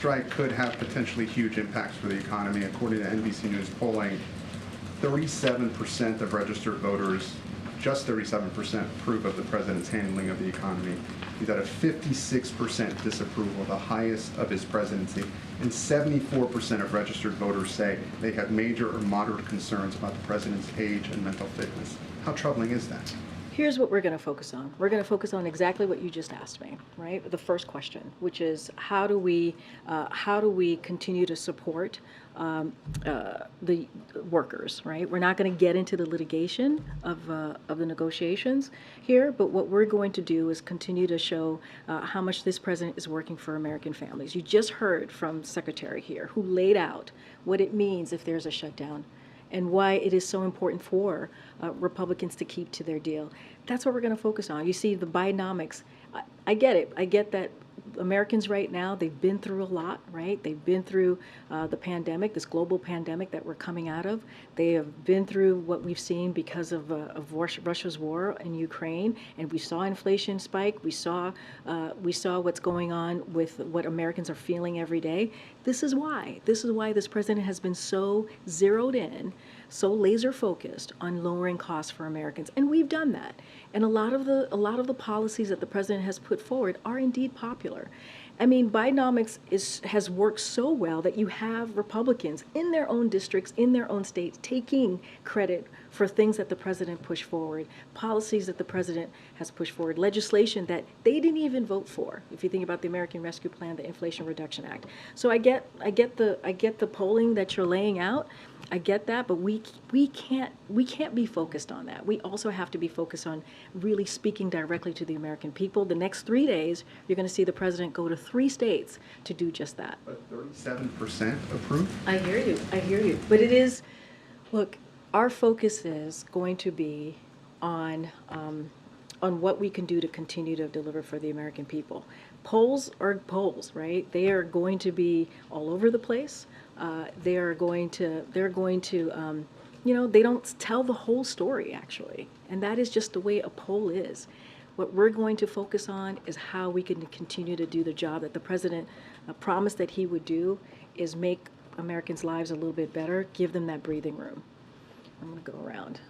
Strike could have potentially huge impacts for the economy. According to NBC News polling, 37% of registered voters, just 37%, approve of the president's handling of the economy. He's at a 56% disapproval, the highest of his presidency. And 74% of registered voters say they have major or moderate concerns about the president's age and mental fitness. How troubling is that? Here's what we're going to focus on. We're going to focus on exactly what you just asked me, right? The first question, which is how do we continue to support the workers, right? We're not going to get into the litigation of the negotiations here, but what we're going to do is continue to show how much this president is working for American families. You just heard from Secretary here, who laid out what it means if there's a shutdown, and why it is so important for Republicans to keep to their deal. That's what we're going to focus on. You see, the Bidenomics, I get it. I get that Americans right now, they've been through a lot, right? They've been through the pandemic, this global pandemic that we're coming out of. They have been through what we've seen because of Russia's war in Ukraine, and we saw inflation spike. We saw what's going on with what Americans are feeling every day. This is why this president has been so zeroed in, so laser focused on lowering costs for Americans, and we've done that. And a lot of the policies that the president has put forward are indeed popular. I mean, Bidenomics has worked so well that you have Republicans in their own districts, in their own states, taking credit for things that the president pushed forward, policies that the president has pushed forward, legislation that they didn't even vote for. If you think about the American Rescue Plan, the Inflation Reduction Act. So I get the polling that you're laying out. I get that, but we can't be focused on that. We also have to be focused on really speaking directly to the American people. The next 3 days, you're going to see the president go to 3 states to do just that. But 37% approve? I hear you. But it is, look, our focus is going to be on what we can do to continue to deliver for the American people. Polls are polls, right? They are going to be all over the place. They're going to, they don't tell the whole story, actually. And that is just the way a poll is. What we're going to focus on is how we can continue to do the job that the president promised that he would do, is make Americans' lives a little bit better, give them that breathing room. I'm going to go around.